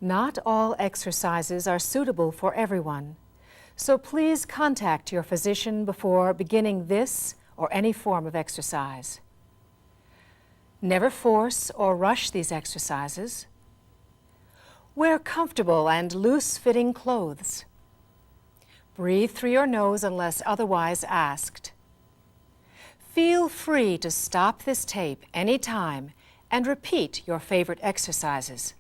Not all exercises are suitable for everyone, so please contact your physician before beginning this or any form of exercise. Never force or rush these exercises. Wear comfortable and loose-fitting clothes. Breathe through your nose unless otherwise asked. Feel free to stop this tape anytime and repeat your favorite exercises.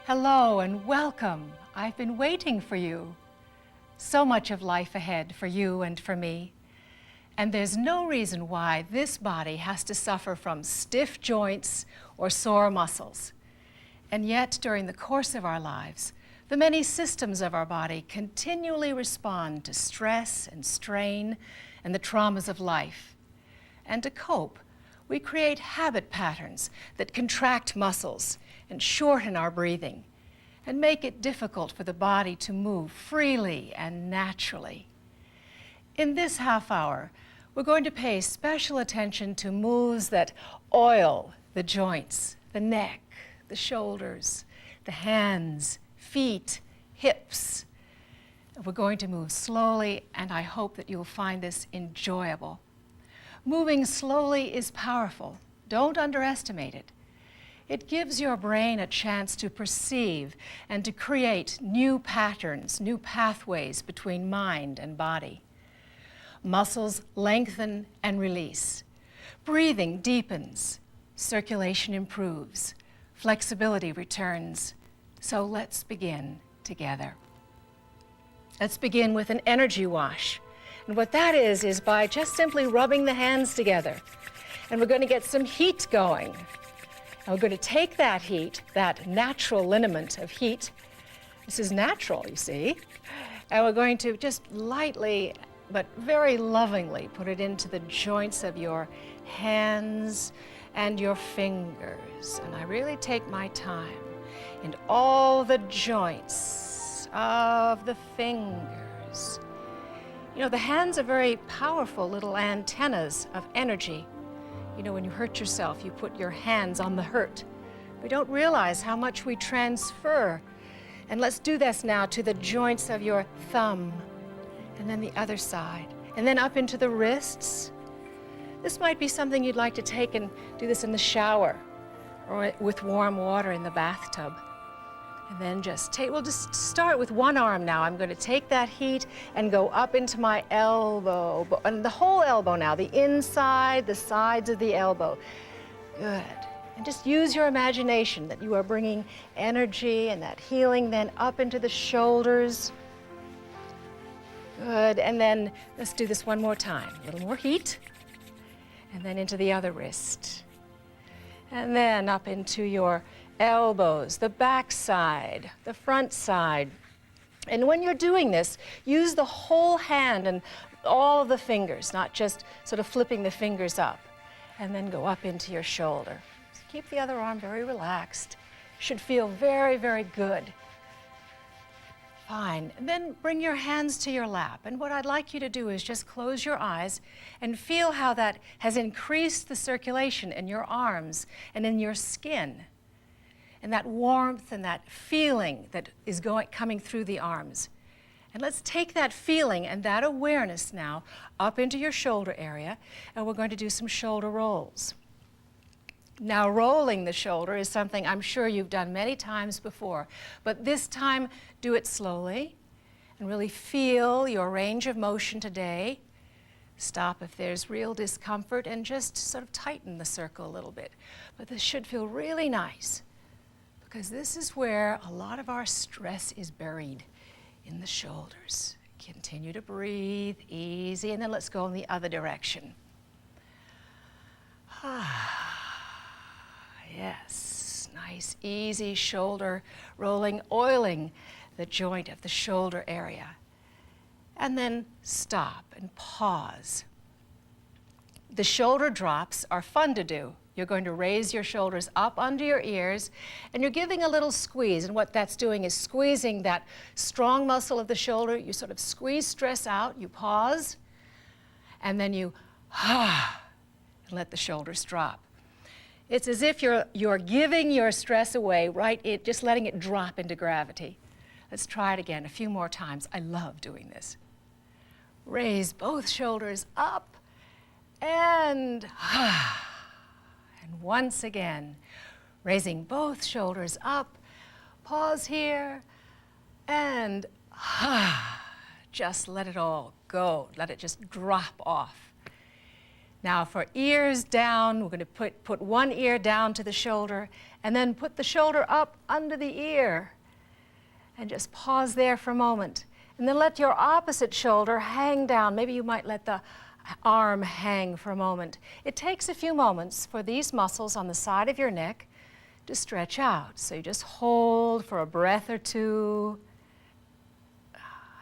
Hello and welcome. I've been waiting for you. So much of life ahead for you and for me. And there's no reason why this body has to suffer from stiff joints or sore muscles. And yet, during the course of our lives, the many systems of our body continually respond to stress and strain and the traumas of life. And to cope, we create habit patterns that contract muscles and shorten our breathing and make it difficult for the body to move freely and naturally. In this half hour, we're going to pay special attention to moves that oil the joints, the neck, the shoulders, the hands, feet, hips. We're going to move slowly, and I hope that you'll find this enjoyable. Moving slowly is powerful. Don't underestimate it. It gives your brain a chance to perceive and to create new patterns, new pathways between mind and body. Muscles lengthen and release. Breathing deepens. Circulation improves. Flexibility returns. So let's begin together. Let's begin with an energy wash. And what that is by just simply rubbing the hands together. And we're going to get some heat going. And we're going to take that heat, that natural lineament of heat. This is natural, you see. And we're going to just lightly, but very lovingly, put it into the joints of your hands and your fingers. And I really take my time in all the joints of the fingers. You know, the hands are very powerful little antennas of energy. You know, when you hurt yourself, you put your hands on the hurt. We don't realize how much we transfer. And let's do this now to the joints of your thumb, and then the other side, and then up into the wrists. This might be something you'd like to take and do this in the shower or with warm water in the bathtub. And then we'll just start with one arm now. I'm going to take that heat and go up into my elbow, and the whole elbow now, the inside, the sides of the elbow. Good. And just use your imagination that you are bringing energy and that healing then up into the shoulders. Good. And then let's do this one more time. A little more heat. And then into the other wrist. And then up into your elbows, the back side, the front side. And when you're doing this, use the whole hand and all of the fingers, not just sort of flipping the fingers up. And then go up into your shoulder. So keep the other arm very relaxed. Should feel very, very good. Fine. And then bring your hands to your lap. And what I'd like you to do is just close your eyes and feel how that has increased the circulation in your arms and in your skin. And that warmth and that feeling that is coming through the arms. And let's take that feeling and that awareness now up into your shoulder area, and we're going to do some shoulder rolls. Now, rolling the shoulder is something I'm sure you've done many times before, but this time do it slowly and really feel your range of motion today. Stop if there's real discomfort and just sort of tighten the circle a little bit. But this should feel really nice, because this is where a lot of our stress is buried, in the shoulders. Continue to breathe, easy, and then let's go in the other direction. Yes, Nice, easy shoulder rolling, oiling the joint of the shoulder area. And then stop and pause. The shoulder drops are fun to do. You're going to raise your shoulders up under your ears, and you're giving a little squeeze. And what that's doing is squeezing that strong muscle of the shoulder. You sort of squeeze stress out, you pause, and then you and let the shoulders drop. It's as if you're giving your stress away, right? Just letting it drop into gravity. Let's try it again a few more times. I love doing this. Raise both shoulders up, and once again, raising both shoulders up, pause here, and just let it all go. Let it just drop off. Now for ears down, we're going to put one ear down to the shoulder, and then put the shoulder up under the ear. And just pause there for a moment. And then let your opposite shoulder hang down. Maybe you might let the arm hang for a moment. It takes a few moments for these muscles on the side of your neck to stretch out. So you just hold for a breath or two,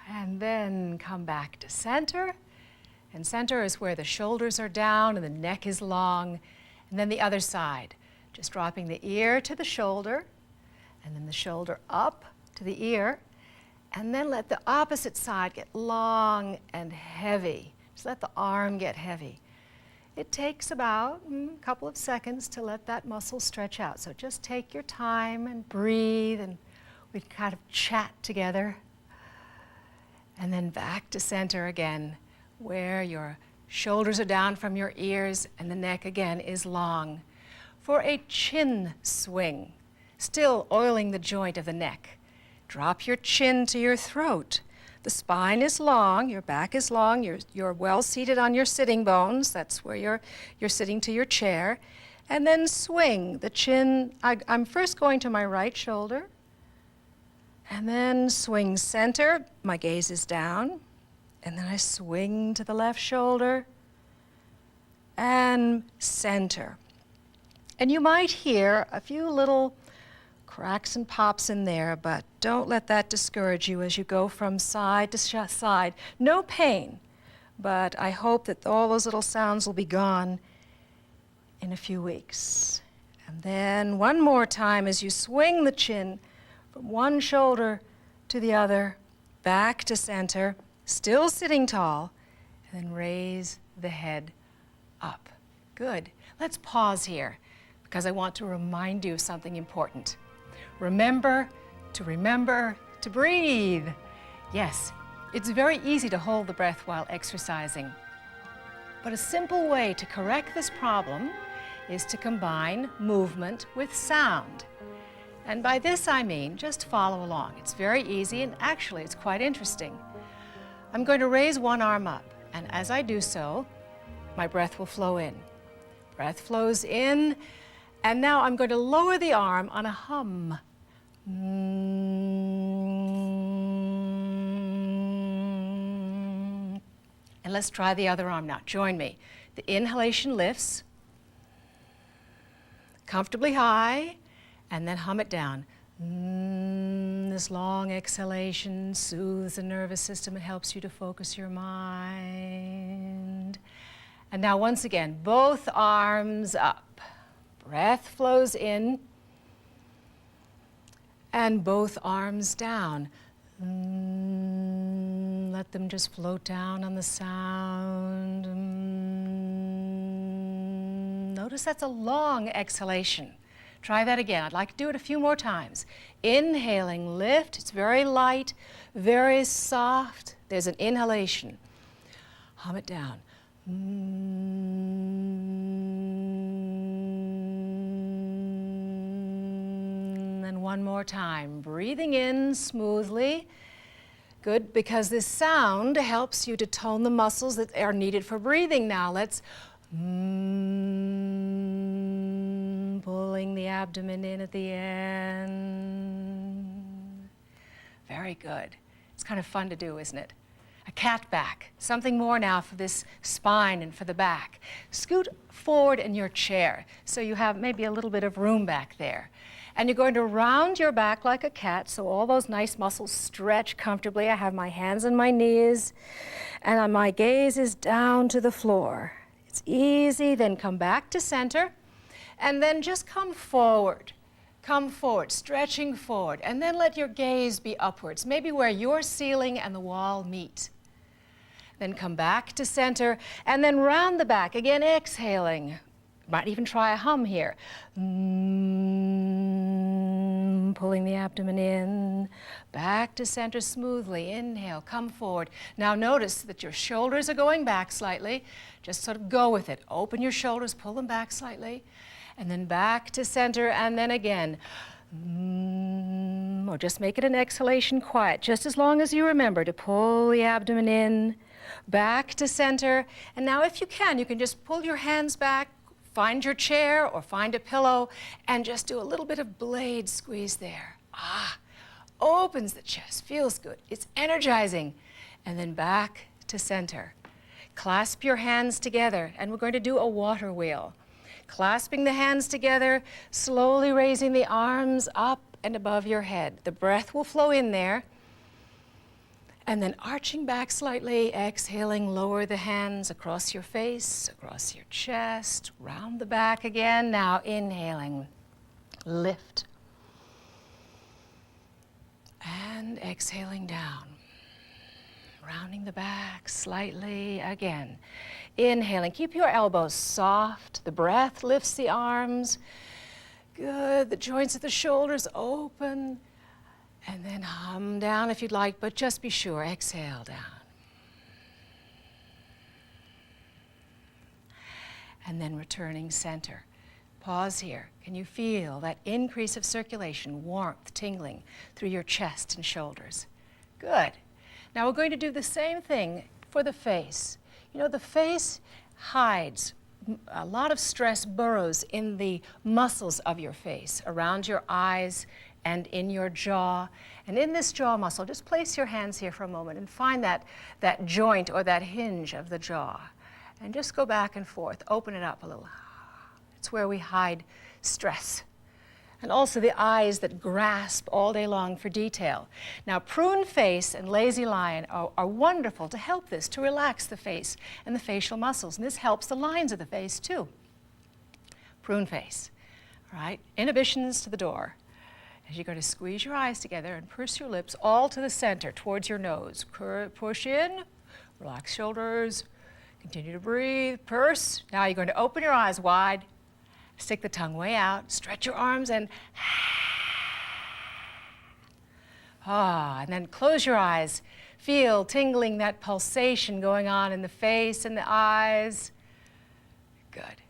and then come back to center. And center is where the shoulders are down and the neck is long. And then the other side, just dropping the ear to the shoulder, and then the shoulder up to the ear, and then let the opposite side get long and heavy. Just let the arm get heavy. It takes about a couple of seconds to let that muscle stretch out. So just take your time and breathe, and we kind of chat together. And then back to center again, where your shoulders are down from your ears and the neck again is long. For a chin swing, still oiling the joint of the neck. Drop your chin to your throat. The spine is long, your back is long, you're well seated on your sitting bones. That's where you're sitting to your chair. And then swing the chin. I'm first going to my right shoulder, and then swing center. My gaze is down. And then I swing to the left shoulder and center. And you might hear a few little cracks and pops in there, but don't let that discourage you as you go from side to side. No pain, but I hope that all those little sounds will be gone in a few weeks. And then one more time as you swing the chin from one shoulder to the other, back to center, still sitting tall, and then raise the head up. Good. Let's pause here because I want to remind you of something important. Remember to breathe. Yes, it's very easy to hold the breath while exercising. But a simple way to correct this problem is to combine movement with sound. And by this I mean just follow along. It's very easy, and actually it's quite interesting. I'm going to raise one arm up, and as I do so, my breath will flow in. Breath flows in, and now I'm going to lower the arm on a hum. And let's try the other arm now. Join me. The inhalation lifts comfortably high, and then hum it down. This long exhalation soothes the nervous system. It helps you to focus your mind. And now once again, both arms up. Breath flows in, and both arms down. Let them just float down on the sound. Notice that's a long exhalation. Try that again. I'd like to do it a few more times. Inhaling, lift. It's very light, very soft. There's an inhalation. Hum it down. And one more time. Breathing in smoothly. Good, because this sound helps you to tone the muscles that are needed for breathing. Now let's pulling the abdomen in at the end. Very good. It's kind of fun to do, isn't it? a cat back. Something more now for this spine and for the back. Scoot forward in your chair so you have maybe a little bit of room back there. And you're going to round your back like a cat, so all those nice muscles stretch comfortably. I have my hands on my knees, and my gaze is down to the floor. It's easy. Then come back to center, and then just come forward. Come forward, stretching forward, and then let your gaze be upwards, maybe where your ceiling and the wall meet. Then come back to center, and then round the back, again exhaling. Might even try a hum here. Pulling the abdomen in, back to center smoothly. Inhale, come forward. Now notice that your shoulders are going back slightly. Just sort of go with it. Open your shoulders, pull them back slightly, and then back to center, and then again. Or just make it an exhalation quiet, just as long as you remember to pull the abdomen in, back to center. And now if you can just pull your hands back, find your chair or find a pillow, and just do a little bit of blade squeeze there. Opens the chest, feels good. It's energizing. And then back to center. Clasp your hands together, and we're going to do a water wheel. Clasping the hands together, slowly raising the arms up and above your head. The breath will flow in there. And then arching back slightly, exhaling, lower the hands across your face, across your chest, round the back again. Now inhaling, lift. And exhaling down. Rounding the back slightly again. Inhaling, keep your elbows soft. The breath lifts the arms. Good, the joints of the shoulders open. And then hum down if you'd like, but just be sure, exhale down. And then returning center. Pause here. Can you feel that increase of circulation, warmth, tingling through your chest and shoulders? Good. Now we're going to do the same thing for the face. You know, the face hides. A lot of stress burrows in the muscles of your face, around your eyes, and in your jaw. And in this jaw muscle, just place your hands here for a moment and find that joint or that hinge of the jaw. And just go back and forth, open it up a little. It's where we hide stress. And also the eyes that grasp all day long for detail. Now, prune face and lazy lion are wonderful to help this, to relax the face and the facial muscles. And this helps the lines of the face too. Prune face, all right? Inhibitions to the door. As you're going to squeeze your eyes together and purse your lips all to the center, towards your nose. Push in, relax shoulders, continue to breathe, purse. Now you're going to open your eyes wide, stick the tongue way out, stretch your arms, and and then close your eyes. Feel tingling, that pulsation going on in the face and the eyes. Good.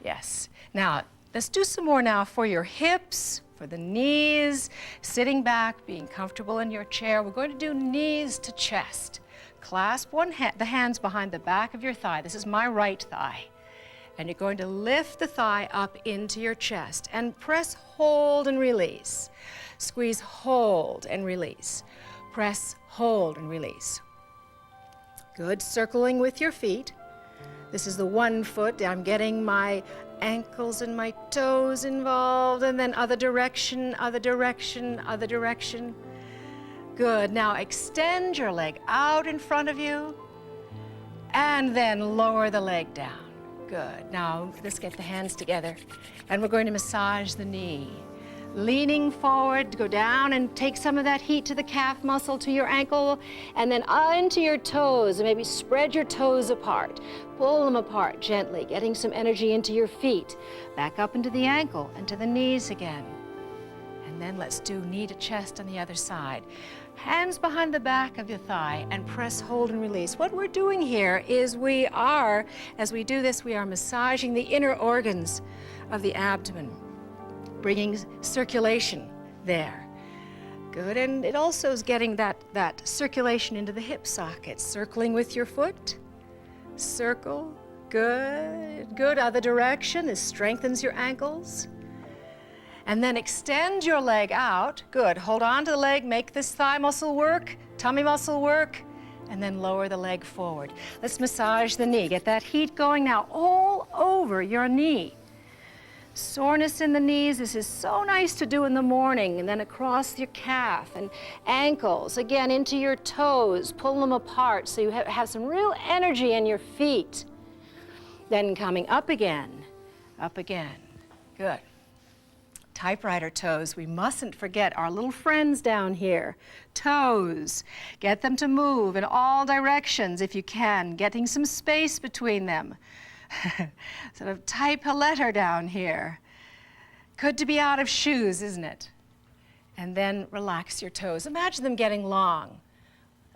Yes. Now, let's do some more now for your hips, for the knees, sitting back, being comfortable in your chair. We're going to do knees to chest. Clasp the hands behind the back of your thigh. This is my right thigh. And you're going to lift the thigh up into your chest and press, hold, and release. Squeeze, hold, and release. Press, hold, and release. Good. Circling with your feet. This is the one foot. I'm getting my ankles and my toes involved, and then other direction, other direction, other direction. Good. Now extend your leg out in front of you, and then lower the leg down. Good. Now let's get the hands together, and we're going to massage the knee. Leaning forward, go down and take some of that heat to the calf muscle, to your ankle, and then into your toes, and maybe spread your toes apart. Pull them apart gently, getting some energy into your feet. Back up into the ankle and to the knees again. And then let's do knee to chest on the other side. Hands behind the back of your thigh and press, hold, and release. What we're doing here is as we do this, we are massaging the inner organs of the abdomen, bringing circulation there. Good, and it also is getting that circulation into the hip socket. Circling with your foot. Circle, good, good. Other direction, this strengthens your ankles. And then extend your leg out. Good, hold on to the leg, make this thigh muscle work, tummy muscle work, and then lower the leg forward. Let's massage the knee. Get that heat going now all over your knee. Soreness in the knees, this is so nice to do in the morning, and then across your calf and ankles, again into your toes, pull them apart so you have some real energy in your feet. Then coming up again, good. Typewriter toes, we mustn't forget our little friends down here. Toes, get them to move in all directions if you can, getting some space between them. Sort of type a letter down here. Good to be out of shoes, isn't it? And then relax your toes. Imagine them getting long.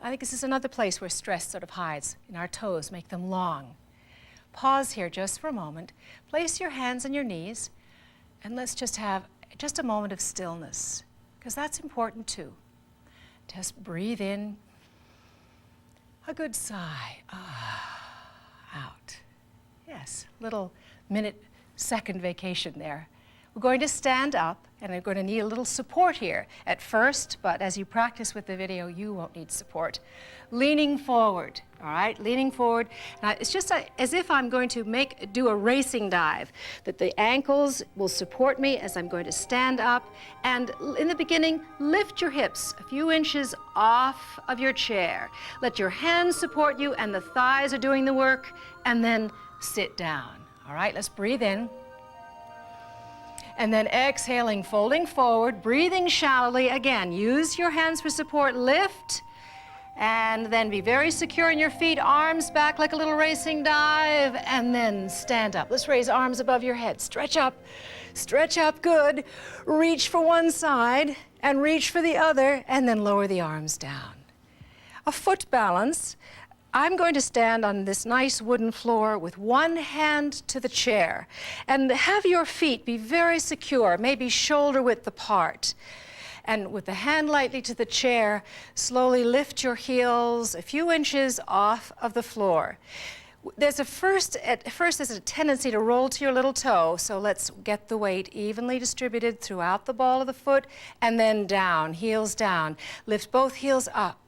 I think this is another place where stress sort of hides, in our toes, make them long. Pause here just for a moment. Place your hands on your knees, and let's just have just a moment of stillness, because that's important too. Just breathe in, a good sigh, out. Yes, little minute, second vacation there. We're going to stand up, and I'm going to need a little support here at first, but as you practice with the video, you won't need support. Leaning forward, all right? Leaning forward. Now, it's just as if I'm going to do a racing dive, that the ankles will support me as I'm going to stand up, and in the beginning, lift your hips a few inches off of your chair. Let your hands support you, and the thighs are doing the work, and then sit down. All right, let's breathe in. And then exhaling, folding forward, breathing shallowly. Again, use your hands for support, lift, and then be very secure in your feet, arms back like a little racing dive, and then stand up. Let's raise arms above your head. Stretch up, good. Reach for one side and reach for the other, and then lower the arms down. A foot balance. I'm going to stand on this nice wooden floor with one hand to the chair, and have your feet be very secure, maybe shoulder width apart. And with the hand lightly to the chair, slowly lift your heels a few inches off of the floor. At first there's a tendency to roll to your little toe, so let's get the weight evenly distributed throughout the ball of the foot, and then down, heels down. Lift both heels up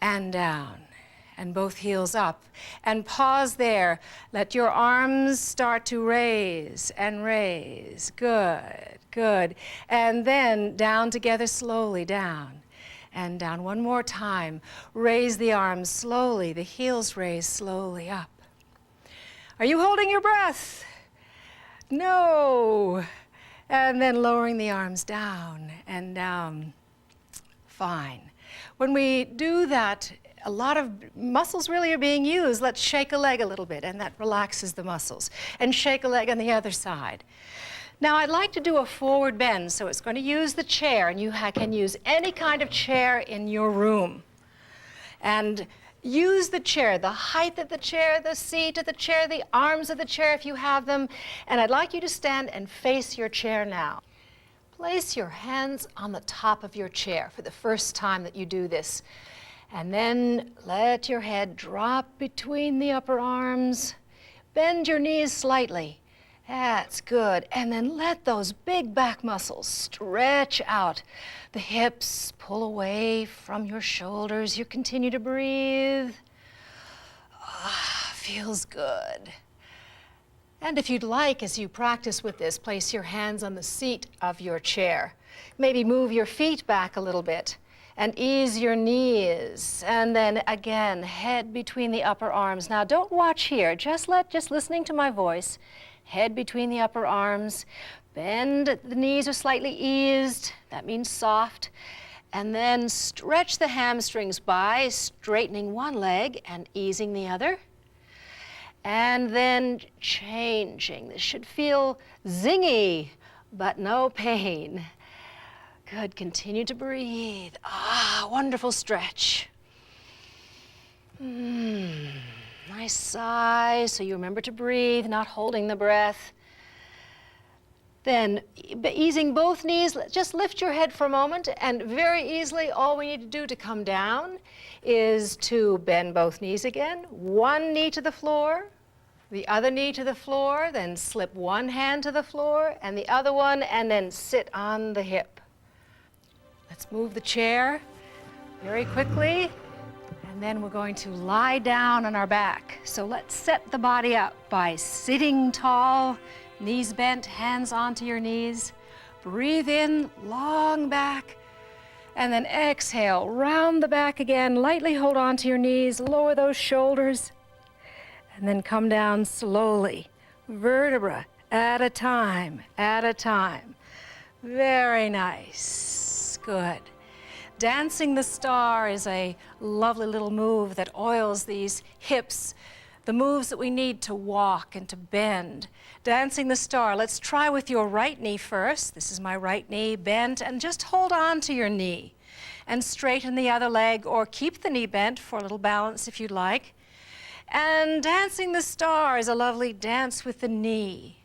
and down, and both heels up, and pause there. Let your arms start to raise and raise. Good, good. And then down together slowly, down and down. One more time. Raise the arms slowly, the heels raise slowly up. Are you holding your breath? No. And then lowering the arms down and down. Fine. When we do that, a lot of muscles really are being used. Let's shake a leg a little bit, and that relaxes the muscles. And shake a leg on the other side. Now, I'd like to do a forward bend, so it's going to use the chair, and you can use any kind of chair in your room. And use the chair, the height of the chair, the seat of the chair, the arms of the chair if you have them. And I'd like you to stand and face your chair now. Place your hands on the top of your chair for the first time that you do this. And then let your head drop between the upper arms. Bend your knees slightly. That's good. And then let those big back muscles stretch out. The hips pull away from your shoulders. You continue to breathe. Feels good. And if you'd like, as you practice with this, place your hands on the seat of your chair. Maybe move your feet back a little bit. And ease your knees, and then again, head between the upper arms. Now don't watch here, just listening to my voice. Head between the upper arms, bend, the knees are slightly eased, that means soft. And then stretch the hamstrings by straightening one leg and easing the other. And then changing, this should feel zingy, but no pain. Good, continue to breathe. Wonderful stretch. Nice sigh, so you remember to breathe, not holding the breath. Then, easing both knees, just lift your head for a moment, and very easily, all we need to do to come down is to bend both knees again. One knee to the floor, the other knee to the floor, then slip one hand to the floor, and the other one, and then sit on the hip. Let's move the chair very quickly, And then we're going to lie down on our back. So let's set the body up by sitting tall, knees bent, hands onto your knees. Breathe in, long back, and then exhale, round the back again, lightly hold on to your knees, lower those shoulders, and then come down slowly, vertebra at a time, at a time. Very nice, good. Dancing the star is a lovely little move that oils these hips, the moves that we need to walk and to bend. Dancing the star, let's try with your right knee first. This is my right knee, bent, and just hold on to your knee and straighten the other leg, or keep the knee bent for a little balance if you'd like. And dancing the star is a lovely dance with the knee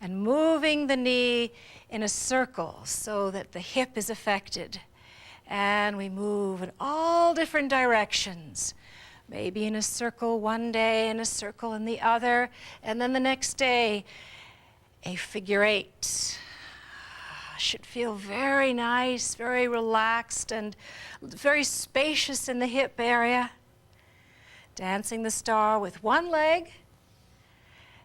and moving the knee in a circle so that the hip is affected. And we move in all different directions. Maybe in a circle one day, in a circle in the other, and then the next day, a figure eight. Should feel very nice, very relaxed, and very spacious in the hip area. Dancing the star with one leg,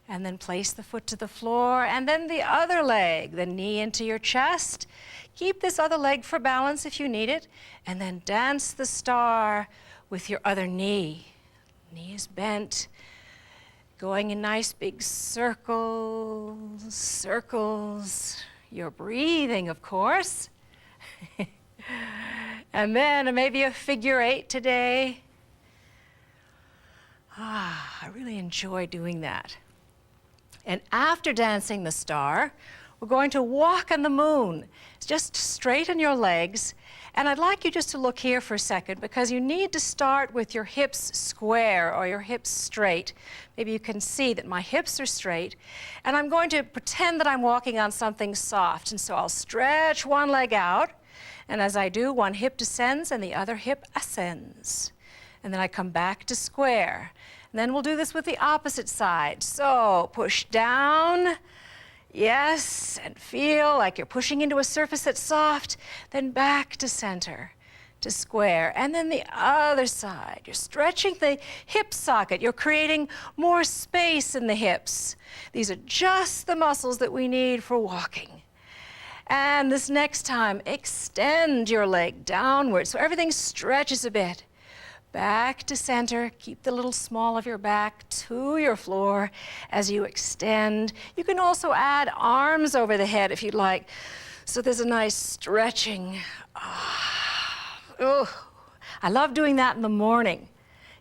and then place the foot to the floor, and then the other leg, the knee into your chest. Keep this other leg for balance if you need it, and then dance the star with your other knee. Knee is bent, going in nice big circles, circles. You're breathing, of course. And then maybe a figure eight today. I really enjoy doing that. And after dancing the star, we're going to walk on the moon. Just straighten your legs. And I'd like you just to look here for a second, because you need to start with your hips square or your hips straight. Maybe you can see that my hips are straight. And I'm going to pretend that I'm walking on something soft. And so I'll stretch one leg out. And as I do, one hip descends and the other hip ascends. And then I come back to square. And then we'll do this with the opposite side. So push down. Yes, and feel like you're pushing into a surface that's soft, then back to center, to square, and then the other side. You're stretching the hip socket. You're creating more space in the hips. These are just the muscles that we need for walking. And this next time, extend your leg downward so everything stretches a bit. Back to center, keep the little small of your back to your floor as you extend. You can also add arms over the head if you'd like. So there's a nice stretching. I love doing that in the morning.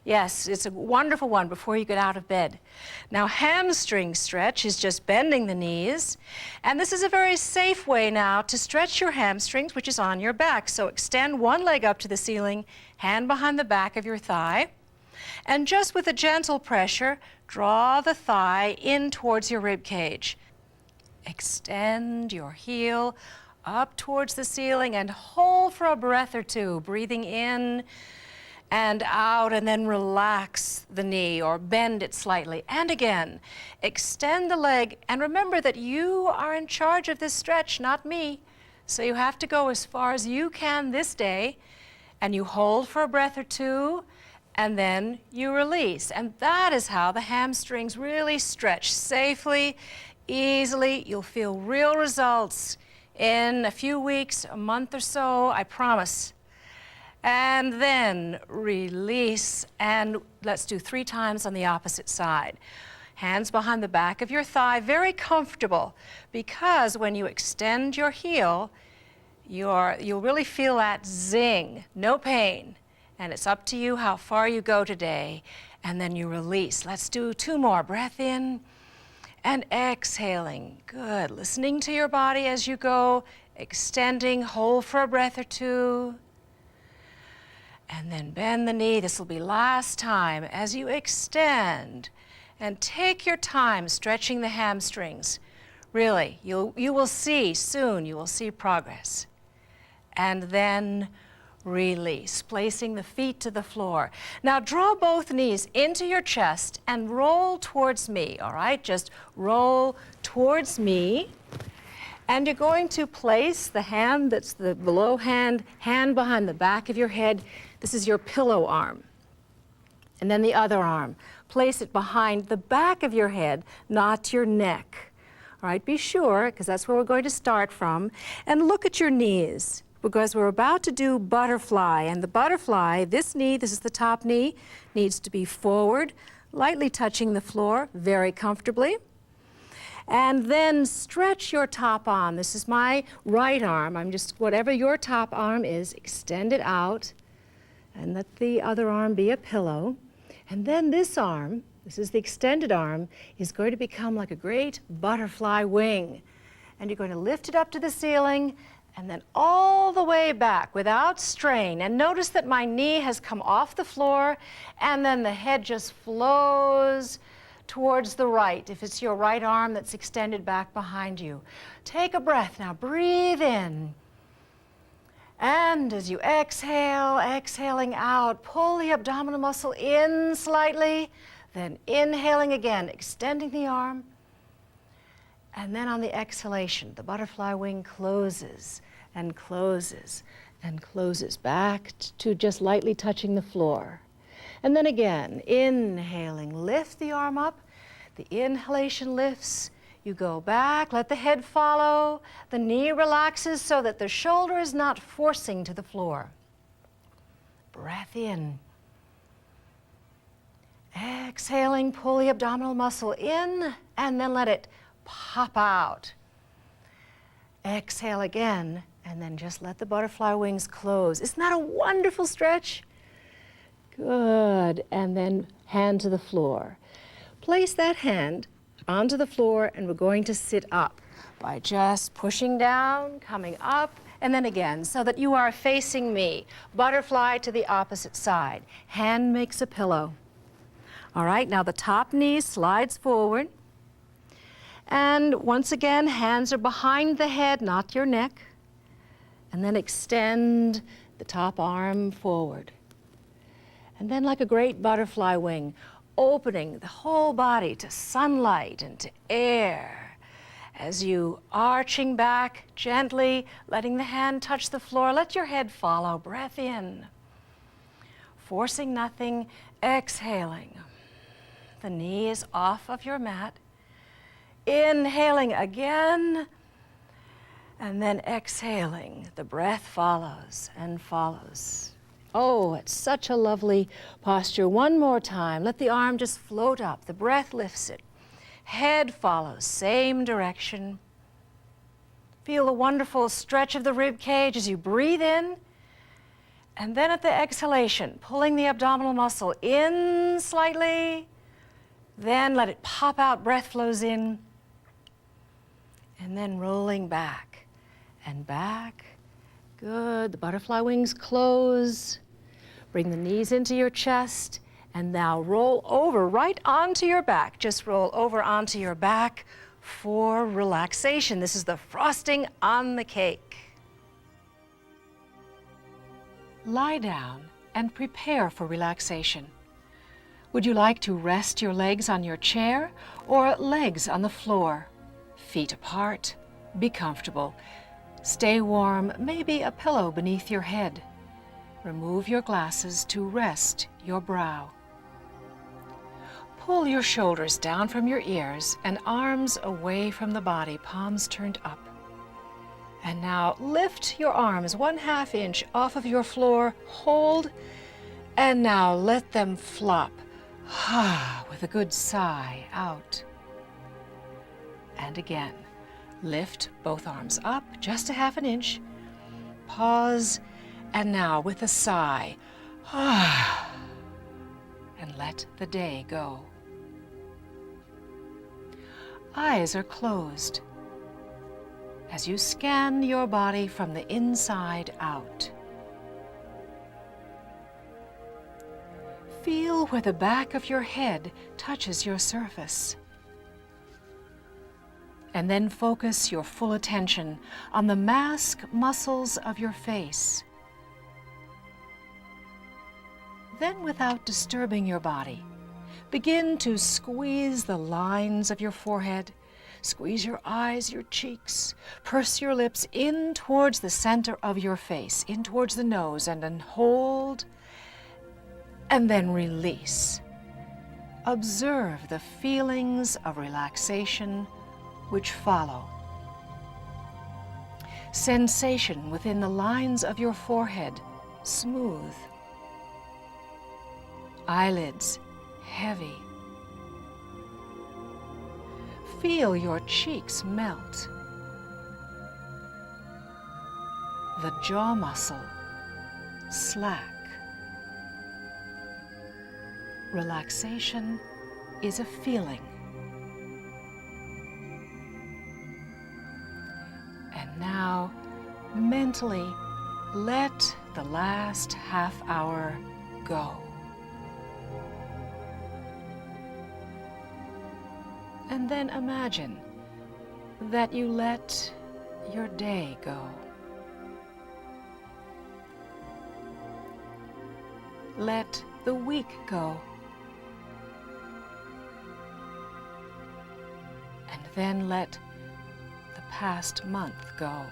Yes, it's a wonderful one before you get out of bed. Now, hamstring stretch is just bending the knees. And this is a very safe way now to stretch your hamstrings, which is on your back. So extend one leg up to the ceiling, hand behind the back of your thigh. And just with a gentle pressure, draw the thigh in towards your rib cage. Extend your heel up towards the ceiling and hold for a breath or two, breathing in and out, and then relax the knee or bend it slightly. And again, extend the leg, and remember that you are in charge of this stretch, not me. So you have to go as far as you can this day, and you hold for a breath or two, and then you release. And that is how the hamstrings really stretch safely, easily. You'll feel real results in a few weeks, a month or so, I promise. And then release, and let's do 3 times on the opposite side. Hands behind the back of your thigh, very comfortable, because when you extend your heel, you'll really feel that zing, no pain. And it's up to you how far you go today. And then you release. Let's do 2 more. Breath in and exhaling. Good. Listening to your body as you go, extending, hold for a breath or 2. And then bend the knee. This will be last time as you extend. And take your time stretching the hamstrings. Really, you will see soon, you will see progress. And then release, placing the feet to the floor. Now draw both knees into your chest and roll towards me, all right? Just roll towards me. And you're going to place the hand that's the below hand behind the back of your head. This is your pillow arm. And then the other arm. Place it behind the back of your head, not your neck. All right, be sure, because that's where we're going to start from. And look at your knees, because we're about to do butterfly. And the butterfly, this knee, this is the top knee, needs to be forward, lightly touching the floor, very comfortably. And then stretch your top arm. This is my right arm. I'm just, whatever your top arm is, extend it out. And let the other arm be a pillow. And then this arm, this is the extended arm, is going to become like a great butterfly wing. And you're going to lift it up to the ceiling and then all the way back without strain. And notice that my knee has come off the floor and then the head just flows towards the right, if it's your right arm that's extended back behind you. Take a breath now, breathe in. And as you exhale, exhaling out, pull the abdominal muscle in slightly, then inhaling again, extending the arm. And then on the exhalation, the butterfly wing closes and closes and closes back to just lightly touching the floor. And then again, inhaling, lift the arm up. The inhalation lifts. You go back, let the head follow. The knee relaxes so that the shoulder is not forcing to the floor. Breath in. Exhaling, pull the abdominal muscle in and then let it pop out. Exhale again and then just let the butterfly wings close. Isn't that a wonderful stretch? Good. And then hand to the floor. Place that hand onto the floor and we're going to sit up by just pushing down, coming up, and then again so that you are facing me. Butterfly to the opposite side. Hand makes a pillow. All right, now the top knee slides forward. And once again, hands are behind the head, not your neck. And then extend the top arm forward. And then like a great butterfly wing, opening the whole body to sunlight and to air. As you arching back gently, letting the hand touch the floor, let your head follow. Breath in. Forcing nothing, exhaling. The knee is off of your mat. Inhaling again, and then exhaling. The breath follows and follows. Oh, it's such a lovely posture. One more time. Let the arm just float up. The breath lifts it. Head follows, same direction. Feel a wonderful stretch of the rib cage as you breathe in. And then at the exhalation, pulling the abdominal muscle in slightly. Then let it pop out, breath flows in. And then rolling back and back. Good, the butterfly wings close. Bring the knees into your chest and now roll over right onto your back. Just roll over onto your back for relaxation. This is the frosting on the cake. Lie down and prepare for relaxation. Would you like to rest your legs on your chair or legs on the floor? Feet apart, be comfortable. Stay warm, maybe a pillow beneath your head. Remove your glasses to rest your brow. Pull your shoulders down from your ears and arms away from the body, palms turned up. And now lift your arms 1/2 inch off of your floor, hold, and now let them flop with a good sigh out. And again, lift both arms up just 1/2 inch, pause, and now with a sigh, and let the day go. Eyes are closed as you scan your body from the inside out. Feel where the back of your head touches your surface. And then focus your full attention on the mask muscles of your face. Then, without disturbing your body, begin to squeeze the lines of your forehead, squeeze your eyes, your cheeks, purse your lips in towards the center of your face, in towards the nose, and then hold, and then release. Observe the feelings of relaxation which follow. Sensation within the lines of your forehead, smooth. Eyelids, heavy. Feel your cheeks melt. The jaw muscle, slack. Relaxation is a feeling. And now, mentally, let the last half hour go. And then imagine that you let your day go. Let the week go. And then let the past month go.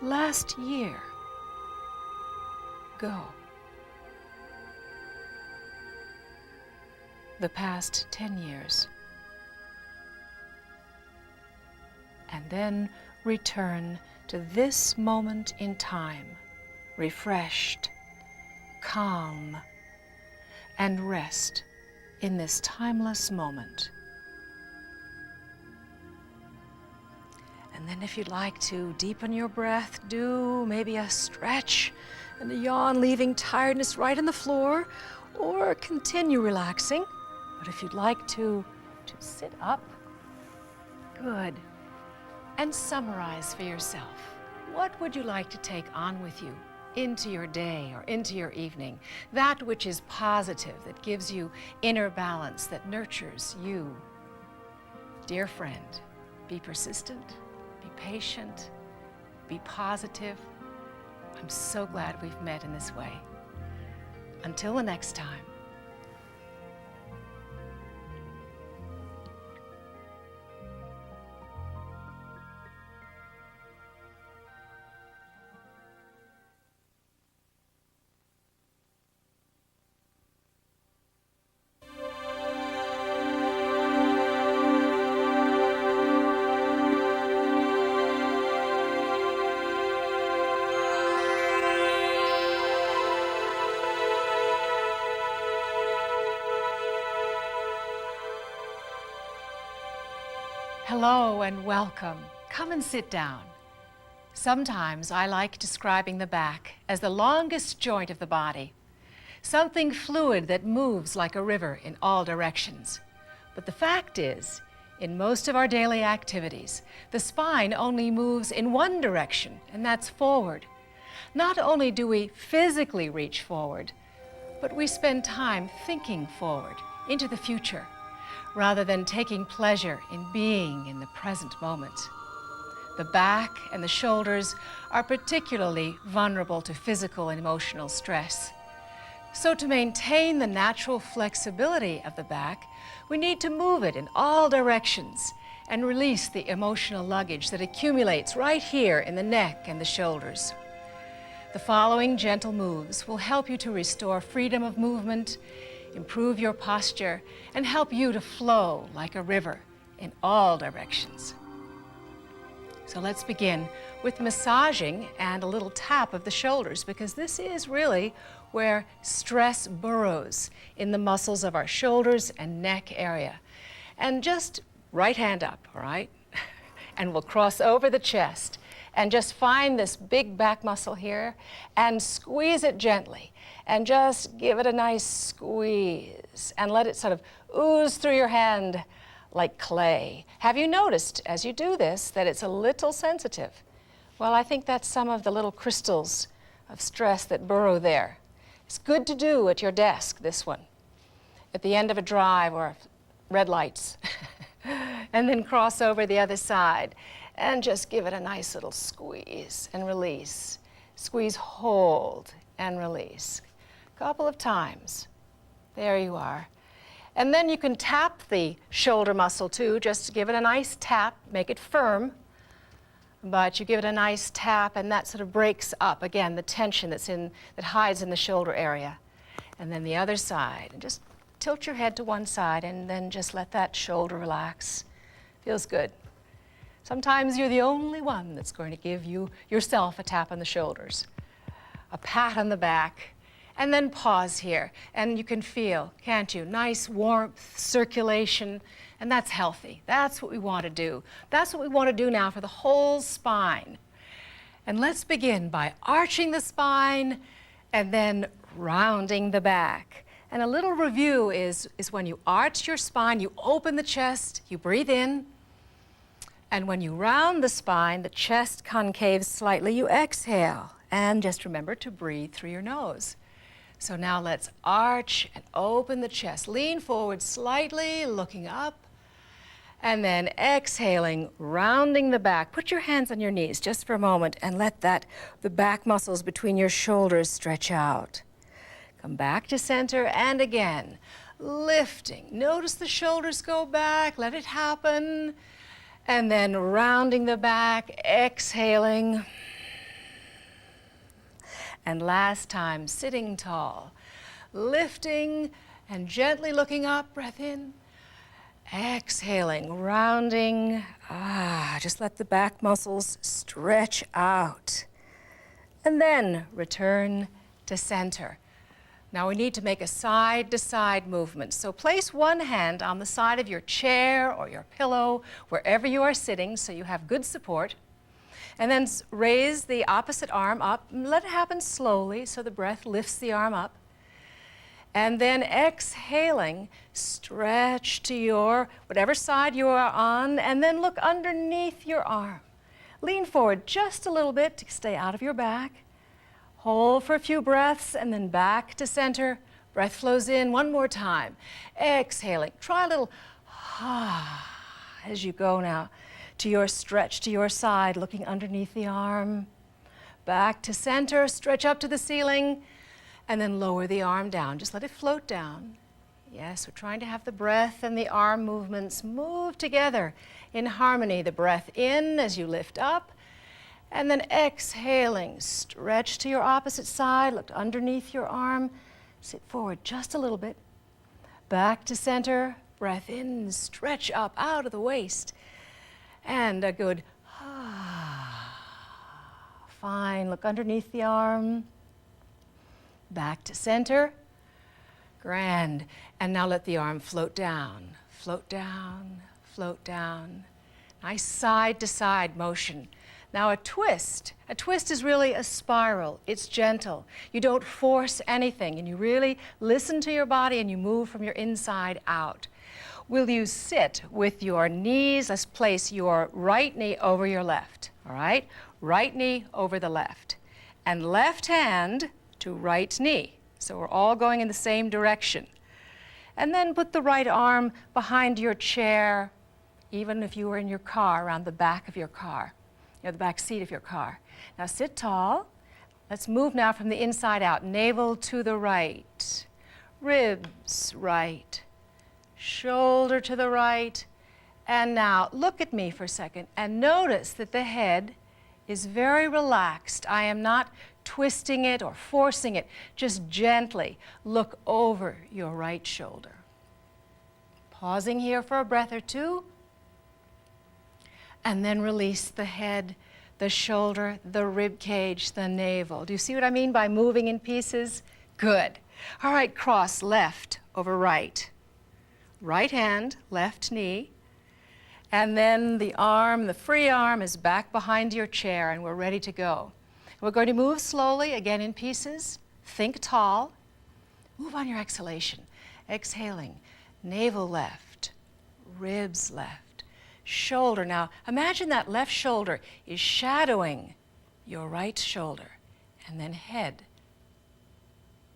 Last year, go. The past 10 years. And then return to this moment in time, refreshed, calm, and rest in this timeless moment. And then if you'd like to deepen your breath, do maybe a stretch and a yawn, leaving tiredness right on the floor, or continue relaxing. But if you'd like to sit up, good. And summarize for yourself. What would you like to take on with you into your day or into your evening? That which is positive, that gives you inner balance, that nurtures you. Dear friend, be persistent, be patient, be positive. I'm so glad we've met in this way. Until the next time. Hello and welcome. Come and sit down. Sometimes I like describing the back as the longest joint of the body, something fluid that moves like a river in all directions. But the fact is, in most of our daily activities, the spine only moves in one direction, and that's forward. Not only do we physically reach forward, but we spend time thinking forward into the future, rather than taking pleasure in being in the present moment. The back and the shoulders are particularly vulnerable to physical and emotional stress. So to maintain the natural flexibility of the back, we need to move it in all directions and release the emotional luggage that accumulates right here in the neck and the shoulders. The following gentle moves will help you to restore freedom of movement, improve your posture, and help you to flow like a river in all directions. So let's begin with massaging and a little tap of the shoulders, because this is really where stress burrows in the muscles of our shoulders and neck area. And just right hand up, all right? And we'll cross over the chest and just find this big back muscle here and squeeze it gently. And just give it a nice squeeze and let it sort of ooze through your hand like clay. Have you noticed as you do this that it's a little sensitive? Well, I think that's some of the little crystals of stress that burrow there. It's good to do at your desk, this one, at the end of a drive or red lights. And then cross over the other side and just give it a nice little squeeze and release. Squeeze, hold, and release. Couple of times. There you are. And then you can tap the shoulder muscle too. Just give it a nice tap, make it firm. but you give it a nice tap, and that sort of breaks up, again, the tension that hides in the shoulder area. And then the other side, and just tilt your head to one side, and then just let that shoulder relax. Feels good. Sometimes you're the only one that's going to give yourself a tap on the shoulders, a pat on the back, and then pause here. And you can feel, can't you? Nice warmth, circulation, and that's healthy. That's what we want to do. That's what we want to do now for the whole spine. And let's begin by arching the spine and then rounding the back. And a little review is when you arch your spine, you open the chest, you breathe in, and when you round the spine, the chest concaves slightly, you exhale. And just remember to breathe through your nose. So now let's arch and open the chest. Lean forward slightly, looking up, and then exhaling, rounding the back. Put your hands on your knees just for a moment and let the back muscles between your shoulders stretch out. Come back to center, and again, lifting. Notice the shoulders go back, let it happen. And then rounding the back, exhaling. And last time, sitting tall, lifting and gently looking up, breath in. Exhaling, rounding. Just let the back muscles stretch out. And then return to center. Now we need to make a side-to-side movement. So place one hand on the side of your chair or your pillow, wherever you are sitting, so you have good support. And then raise the opposite arm up. Let it happen slowly so the breath lifts the arm up. And then exhaling, stretch to your whatever side you are on, and then look underneath your arm. Lean forward just a little bit to stay out of your back. Hold for a few breaths, and then back to center. Breath flows in one more time. Exhaling. Try a little as you go now to your stretch to your side, looking underneath the arm. Back to center, stretch up to the ceiling, and then lower the arm down. Just let it float down. Yes, we're trying to have the breath and the arm movements move together in harmony. The breath in as you lift up, and then exhaling, stretch to your opposite side, look underneath your arm, sit forward just a little bit. Back to center, breath in, stretch up out of the waist. And a good fine, look underneath the arm. Back to center, grand. And now let the arm float down, float down, float down. Nice side to side motion. Now a twist is really a spiral. It's gentle. You don't force anything, and you really listen to your body and you move from your inside out. Will you sit with your knees? Let's place your right knee over your left, all right? Right knee over the left. And left hand to right knee. So we're all going in the same direction. And then put the right arm behind your chair, even if you were in your car, around the back of your car. The back seat of your car. Now sit tall. Let's move now from the inside out. Navel to the right. Ribs right. Shoulder to the right. And now look at me for a second and notice that the head is very relaxed. I am not twisting it or forcing it. Just gently look over your right shoulder. Pausing here for a breath or two. And then release the head, the shoulder, the rib cage, the navel. Do you see what I mean by moving in pieces? Good. All right, cross left over right. Right hand, left knee. And then the arm, the free arm, is back behind your chair, and we're ready to go. We're going to move slowly, again in pieces. Think tall. Move on your exhalation. Exhaling, navel left, ribs left. Shoulder. Now, imagine that left shoulder is shadowing your right shoulder, and then head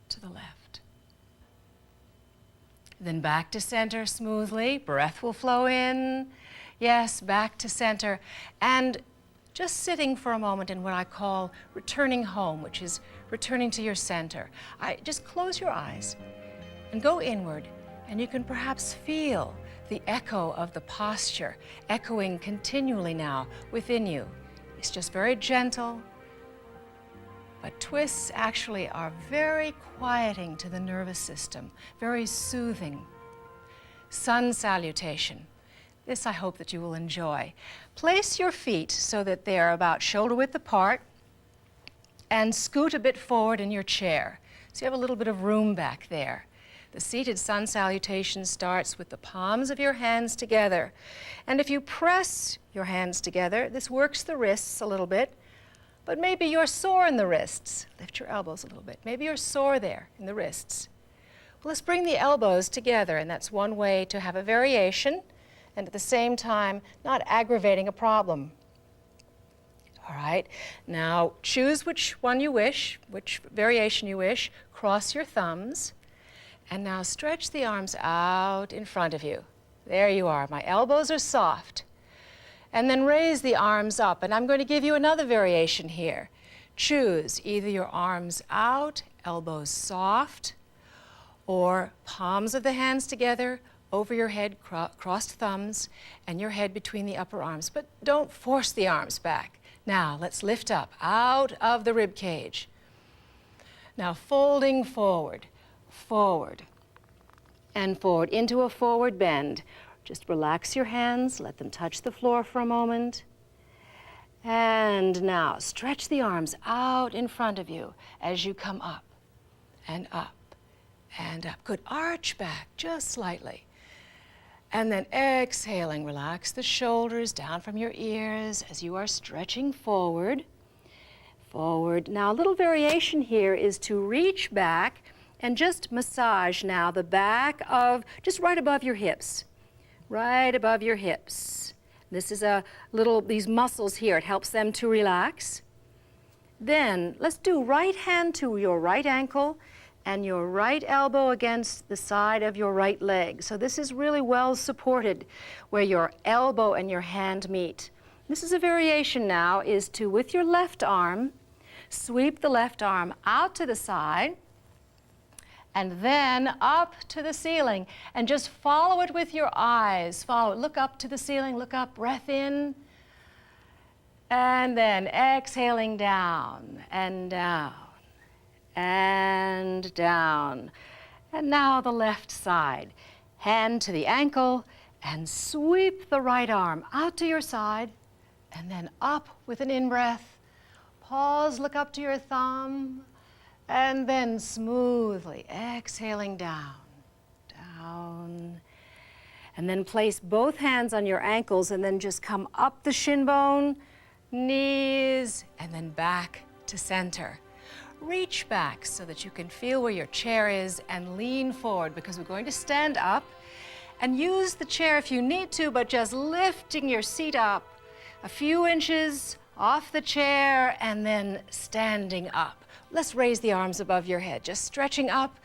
to the left. Then back to center smoothly. Breath will flow in. Yes, back to center. And just sitting for a moment in what I call returning home, which is returning to your center. Just close your eyes and go inward, and you can perhaps feel the echo of the posture echoing continually now within you. It's just very gentle, but twists actually are very quieting to the nervous system, very soothing. Sun salutation. This I hope that you will enjoy. Place your feet so that they are about shoulder width apart and scoot a bit forward in your chair. So you have a little bit of room back there. The seated sun salutation starts with the palms of your hands together. And if you press your hands together, this works the wrists a little bit, but maybe you're sore in the wrists. Lift your elbows a little bit. Maybe you're sore there in the wrists. Well, let's bring the elbows together, and that's one way to have a variation and at the same time not aggravating a problem. All right, now choose which one you wish, which variation you wish. Cross your thumbs, and now stretch the arms out in front of you. There you are. My elbows are soft. And then raise the arms up, and I'm going to give you another variation here. Choose either your arms out, elbows soft, or palms of the hands together, over your head, crossed thumbs, and your head between the upper arms. But don't force the arms back. Now, let's lift up out of the rib cage. Now, folding forward, forward, and forward into a forward bend. Just relax your hands, let them touch the floor for a moment. And now, stretch the arms out in front of you as you come up and up. And up. Good. Arch back just slightly. And then exhaling, relax the shoulders down from your ears as you are stretching forward. Forward. Now, a little variation here is to reach back and just massage now the back of, just right above your hips. Right above your hips. This is a little, these muscles here, it helps them to relax. Then, let's do right hand to your right ankle and your right elbow against the side of your right leg. So this is really well supported where your elbow and your hand meet. This is a variation now, is to, with your left arm, sweep the left arm out to the side and then up to the ceiling. And just follow it with your eyes. Follow it. Look up to the ceiling. Look up. Breath in. And then exhaling down and down. And down. And now the left side. Hand to the ankle and sweep the right arm out to your side and then up with an in-breath. Pause, look up to your thumb, and then smoothly exhaling down, down. And then place both hands on your ankles and then just come up the shin bone, knees, and then back to center. Reach back so that you can feel where your chair is and lean forward because we're going to stand up and use the chair if you need to, but just lifting your seat up a few inches off the chair and then standing up. Let's raise the arms above your head, just stretching up,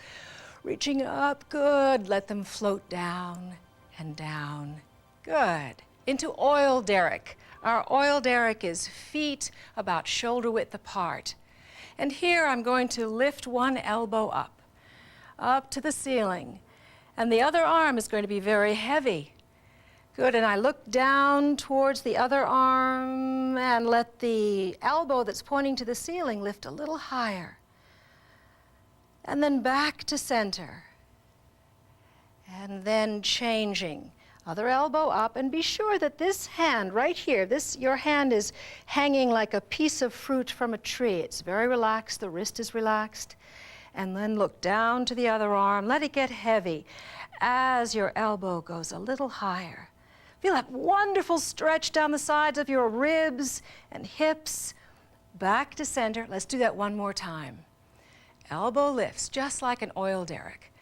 reaching up, good. Let them float down and down, good. Into oil derrick. Our oil derrick is feet about shoulder width apart. And here I'm going to lift one elbow up to the ceiling. And the other arm is going to be very heavy. Good, and I look down towards the other arm and let the elbow that's pointing to the ceiling lift a little higher. And then back to center. And then changing. Other elbow up, and be sure that this hand right here, your hand is hanging like a piece of fruit from a tree. It's very relaxed, the wrist is relaxed. And then look down to the other arm, let it get heavy as your elbow goes a little higher. Feel that wonderful stretch down the sides of your ribs and hips. Back to center. Let's do that one more time. Elbow lifts, just like an oil derrick.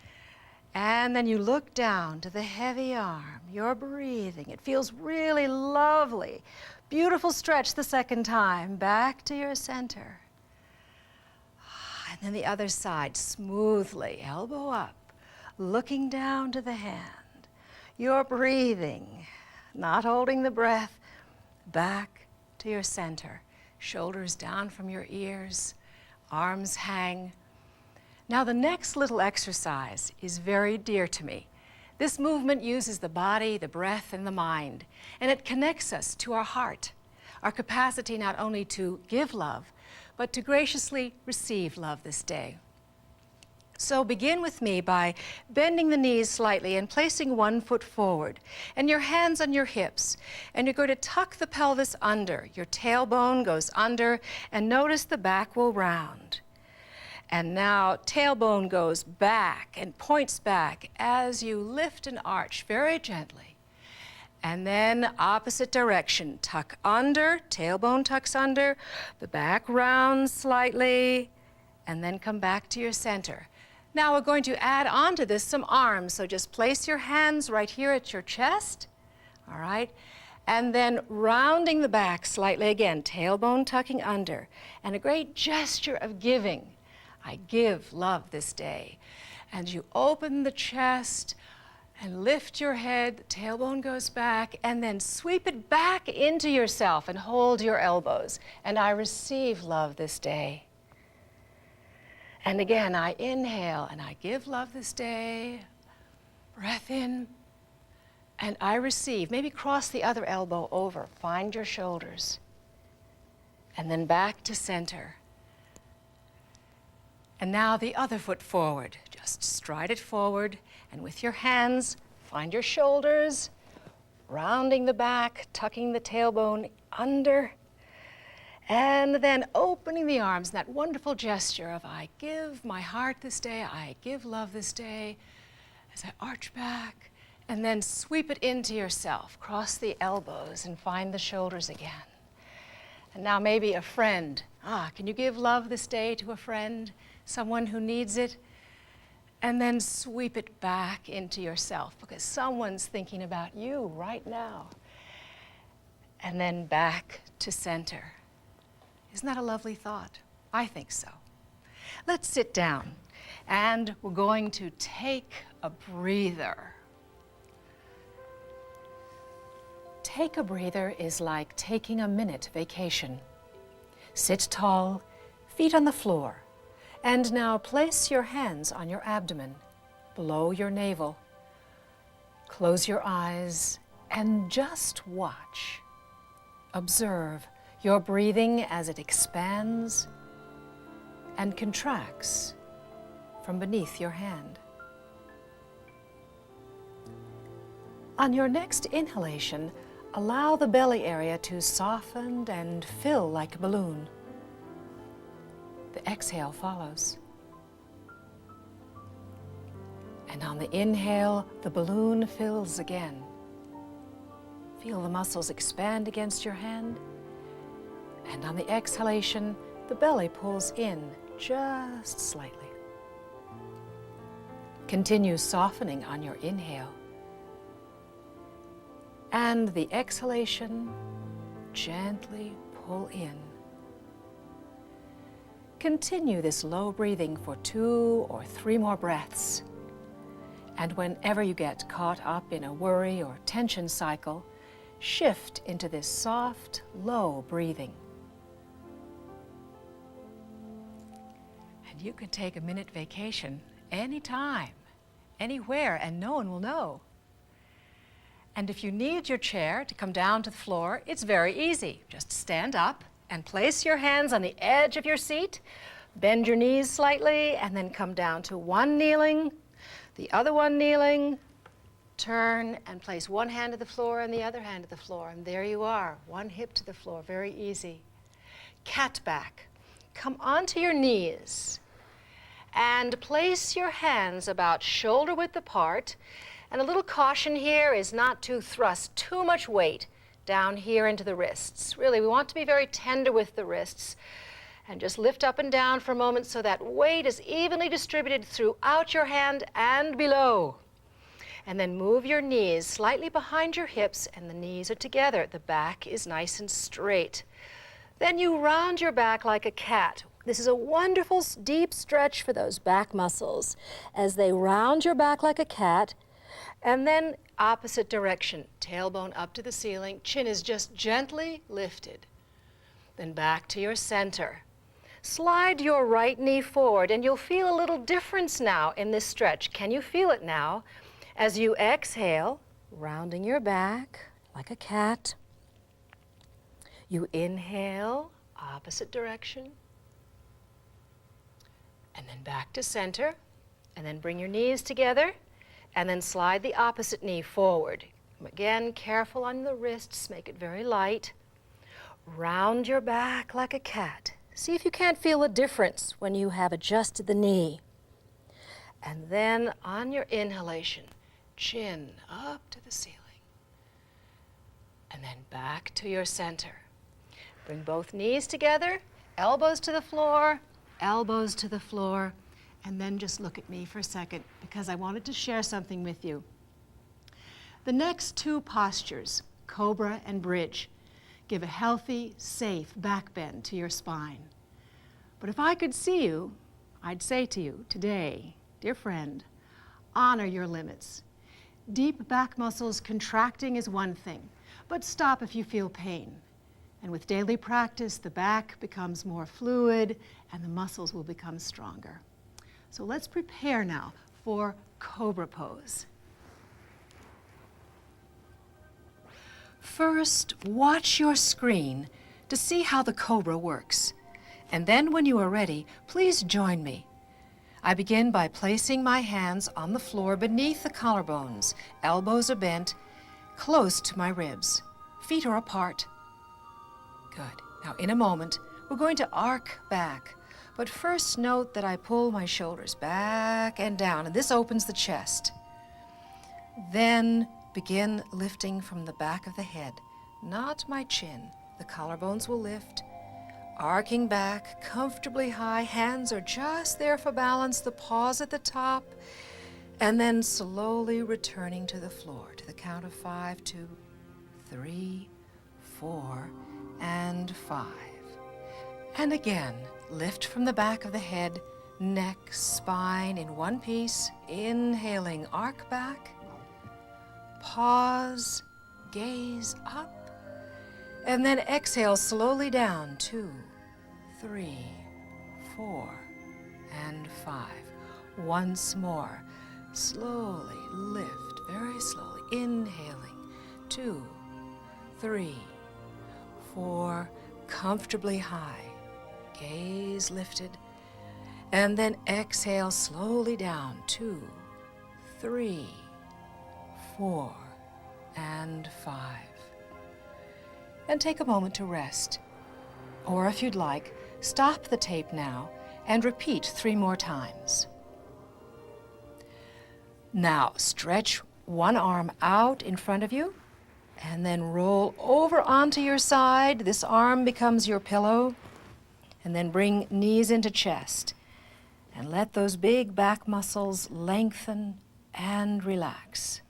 And then you look down to the heavy arm. You're breathing. It feels really lovely. Beautiful stretch the second time. Back to your center. And then the other side, smoothly, elbow up, looking down to the hand. You're breathing, not holding the breath. Back to your center. Shoulders down from your ears. Arms hang. Now the next little exercise is very dear to me. This movement uses the body, the breath, and the mind, and it connects us to our heart. our capacity not only to give love, but to graciously receive love this day. So begin with me by bending the knees slightly and placing one foot forward and your hands on your hips. And you're going to tuck the pelvis under. Your tailbone goes under, and notice the back will round. And now tailbone goes back and points back as you lift and arch very gently. And then opposite direction, tuck under, tailbone tucks under, the back rounds slightly, and then come back to your center. Now we're going to add on to this some arms, so just place your hands right here at your chest, all right? And then rounding the back slightly again, tailbone tucking under, and a great gesture of giving. I give love this day. And you open the chest and lift your head, the tailbone goes back, and then sweep it back into yourself and hold your elbows. And I receive love this day. And again, I inhale and I give love this day. Breath in, and I receive. Maybe cross the other elbow over. Find your shoulders. And then back to center. And now the other foot forward. Just stride it forward, and with your hands, find your shoulders, rounding the back, tucking the tailbone under, and then opening the arms, that wonderful gesture of I give my heart this day, I give love this day, as I arch back, and then sweep it into yourself. Cross the elbows and find the shoulders again. And now maybe a friend. Can you give love this day to a friend, someone who needs it? And then sweep it back into yourself because someone's thinking about you right now. And then back to center. Isn't that a lovely thought? I think so. Let's sit down, and we're going to take a breather. Take a breather is like taking a minute vacation. Sit tall, feet on the floor, and now place your hands on your abdomen, below your navel. Close your eyes and just watch. Observe your breathing as it expands and contracts from beneath your hand. On your next inhalation, allow the belly area to soften and fill like a balloon. The exhale follows. And on the inhale, the balloon fills again. Feel the muscles expand against your hand. And on the exhalation, the belly pulls in just slightly. Continue softening on your inhale. And the exhalation, gently pull in. Continue this low breathing for 2 or 3 more breaths. And whenever you get caught up in a worry or tension cycle, shift into this soft, low breathing. And you can take a minute vacation anytime, anywhere, and no one will know. And if you need your chair to come down to the floor, it's very easy. Just stand up and place your hands on the edge of your seat, bend your knees slightly, and then come down to one kneeling, the other one kneeling, turn and place one hand to the floor and the other hand to the floor, and there you are, one hip to the floor, very easy. Cat back. Come onto your knees and place your hands about shoulder width apart. And a little caution here is not to thrust too much weight down here into the wrists. Really, we want to be very tender with the wrists and just lift up and down for a moment so that weight is evenly distributed throughout your hand and below. And then move your knees slightly behind your hips and the knees are together. The back is nice and straight. Then you round your back like a cat. This is a wonderful deep stretch for those back muscles as they round your back like a cat. And then opposite direction, tailbone up to the ceiling, chin is just gently lifted. Then back to your center. Slide your right knee forward and you'll feel a little difference now in this stretch. Can you feel it now? As you exhale, rounding your back like a cat. You inhale, opposite direction, and then back to center, and then bring your knees together, and then slide the opposite knee forward. Again, careful on the wrists, make it very light. Round your back like a cat. See if you can't feel a difference when you have adjusted the knee. And then on your inhalation, chin up to the ceiling. And then back to your center. Bring both knees together, elbows to the floor, elbows to the floor, and then just look at me for a second because I wanted to share something with you. The next two postures, cobra and bridge, give a healthy, safe back bend to your spine. But if I could see you, I'd say to you today, dear friend, honor your limits. Deep back muscles contracting is one thing, but stop if you feel pain. And with daily practice, the back becomes more fluid and the muscles will become stronger. So let's prepare now for cobra pose. First, watch your screen to see how the cobra works. And then when you are ready, please join me. I begin by placing my hands on the floor beneath the collarbones. Elbows are bent, close to my ribs. Feet are apart. Good. Now in a moment, we're going to arc back. But first note that I pull my shoulders back and down, and this opens the chest. Then begin lifting from the back of the head, not my chin. The collarbones will lift. Arcing back, comfortably high, hands are just there for balance, the paws at the top, and then slowly returning to the floor to the count of 5, 2, 3, 4, and 5. And again, lift from the back of the head, neck, spine in one piece, inhaling, arc back, pause, gaze up, and then exhale slowly down, 2, 3, 4, and 5. Once more, slowly lift, very slowly, inhaling, 2, 3, 4, comfortably high, gaze lifted, and then exhale slowly down, 2, 3, 4, and 5. And take a moment to rest. Or if you'd like, stop the tape now and repeat 3 more times. Now stretch one arm out in front of you and then roll over onto your side. This arm becomes your pillow. And then bring knees into chest. And let those big back muscles lengthen and relax.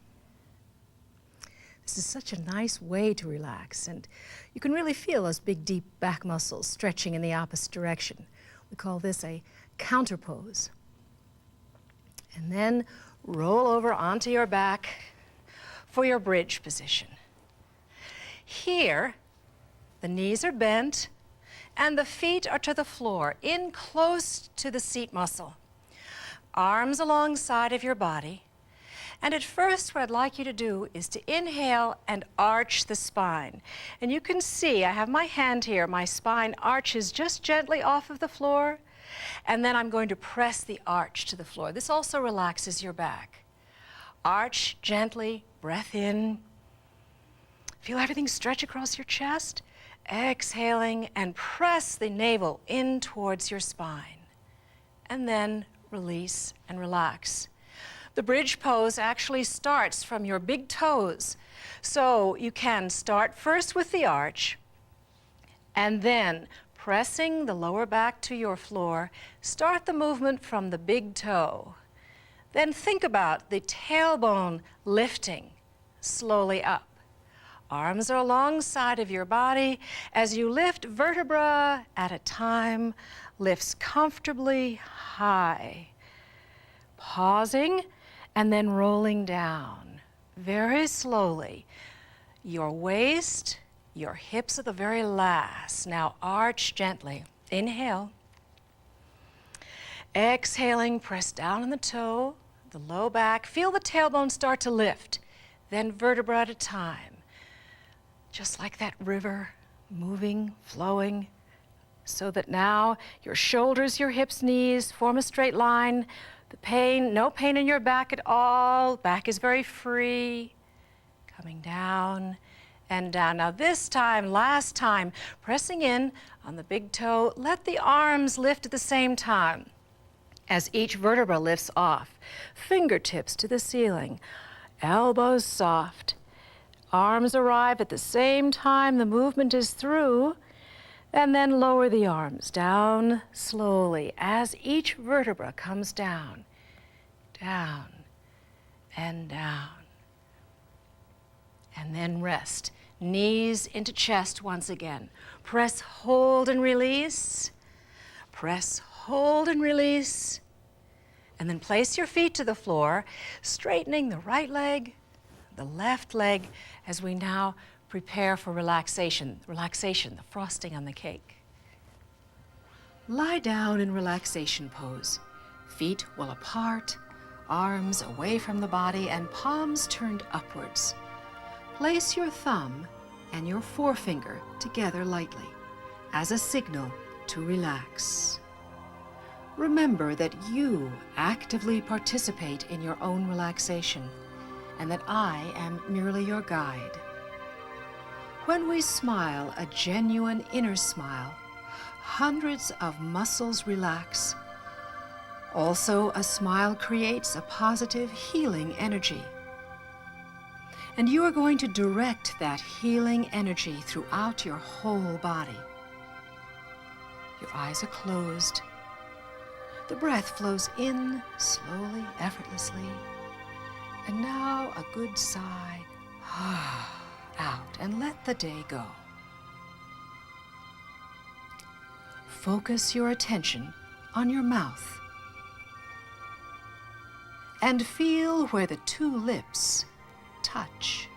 This is such a nice way to relax, and you can really feel those big, deep back muscles stretching in the opposite direction. We call this a counter pose. And then roll over onto your back for your bridge position. Here, the knees are bent and the feet are to the floor, in close to the seat muscle. Arms alongside of your body. And at first, what I'd like you to do is to inhale and arch the spine. And you can see, I have my hand here, my spine arches just gently off of the floor, and then I'm going to press the arch to the floor. This also relaxes your back. Arch gently, breath in. Feel everything stretch across your chest. Exhaling and press the navel in towards your spine. And then release and relax. The bridge pose actually starts from your big toes. So you can start first with the arch, and then pressing the lower back to your floor, start the movement from the big toe. Then think about the tailbone lifting slowly up. Arms are alongside of your body as you lift vertebra at a time, lifts comfortably high. Pausing and then rolling down very slowly. Your waist, your hips are the very last. Now arch gently. Inhale. Exhaling, press down on the toe, the low back. Feel the tailbone start to lift. Then vertebra at a time. Just like that river moving, flowing, so that now your shoulders, your hips, knees form a straight line. The pain, no pain in your back at all. Back is very free. Coming down and down. Now this time, last time, pressing in on the big toe, let the arms lift at the same time as each vertebra lifts off. Fingertips to the ceiling, elbows soft. Arms arrive at the same time the movement is through, and then lower the arms down slowly as each vertebra comes down, down, and down. And then rest. Knees into chest once again. Press, hold, and release. Press, hold, and release. And then place your feet to the floor, straightening the right leg, the left leg, as we now prepare for relaxation. Relaxation, the frosting on the cake. Lie down in relaxation pose. Feet well apart, arms away from the body, and palms turned upwards. Place your thumb and your forefinger together lightly as a signal to relax. Remember that you actively participate in your own relaxation and that I am merely your guide. When we smile a genuine inner smile, hundreds of muscles relax. Also, a smile creates a positive healing energy. And you are going to direct that healing energy throughout your whole body. Your eyes are closed. The breath flows in slowly, effortlessly. And now a good sigh, out, and let the day go. Focus your attention on your mouth and feel where the two lips touch.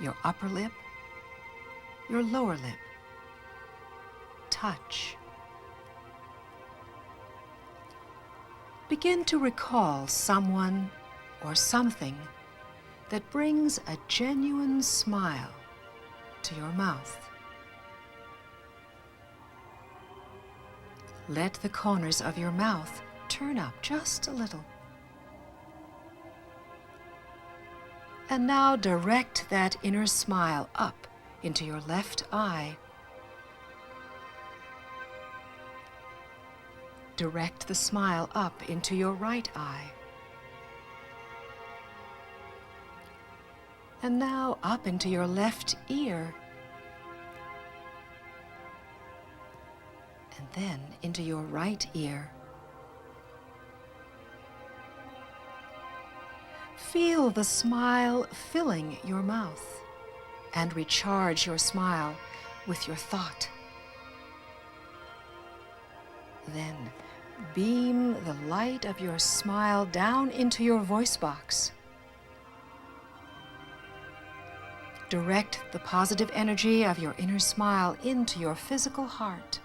Your upper lip, your lower lip touch. Begin to recall someone or something that brings a genuine smile to your mouth. Let the corners of your mouth turn up just a little. And now direct that inner smile up into your left eye. Direct the smile up into your right eye. And now up into your left ear. And then into your right ear. Feel the smile filling your mouth and recharge your smile with your thought. Then beam the light of your smile down into your voice box. Direct the positive energy of your inner smile into your physical heart.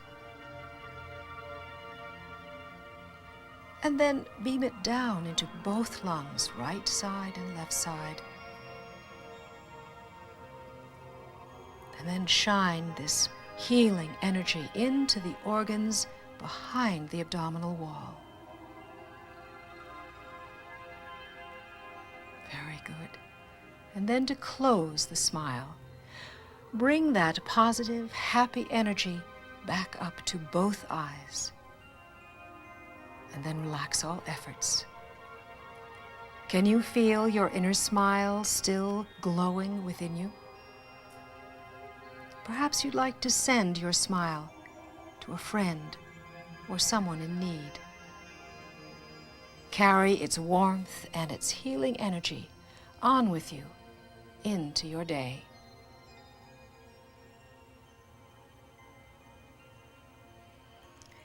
And then beam it down into both lungs, right side and left side. And then shine this healing energy into the organs behind the abdominal wall. Very good. And then to close the smile, bring that positive, happy energy back up to both eyes. And then relax all efforts. Can you feel your inner smile still glowing within you? Perhaps you'd like to send your smile to a friend or someone in need. Carry its warmth and its healing energy on with you into your day.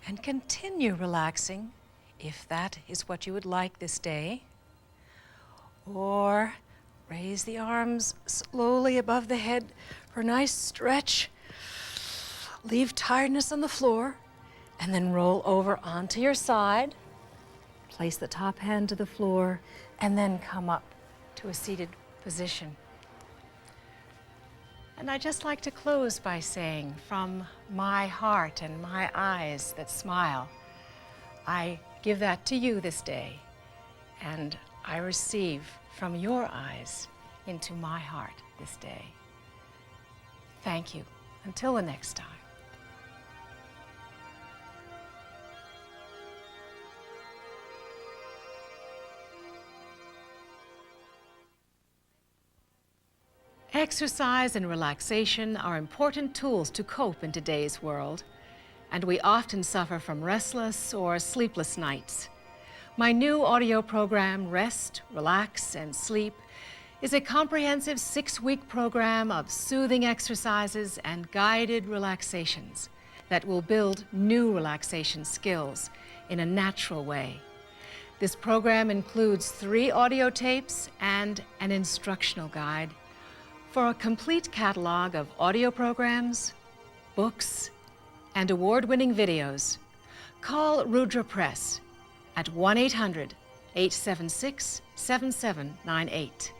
And continue relaxing if that is what you would like this day. Or raise the arms slowly above the head for a nice stretch. Leave tiredness on the floor and then roll over onto your side. Place the top hand to the floor and then come up to a seated position. And I'd just like to close by saying, from my heart and my eyes that smile, I give that to you this day, and I receive from your eyes into my heart this day. Thank you. Until the next time. Exercise and relaxation are important tools to cope in today's world, and we often suffer from restless or sleepless nights. My new audio program, Rest, Relax, and Sleep, is a comprehensive 6-week program of soothing exercises and guided relaxations that will build new relaxation skills in a natural way. This program includes 3 audio tapes and an instructional guide. For a complete catalog of audio programs, books, and award-winning videos, call Rudra Press at 1-800-876-7798.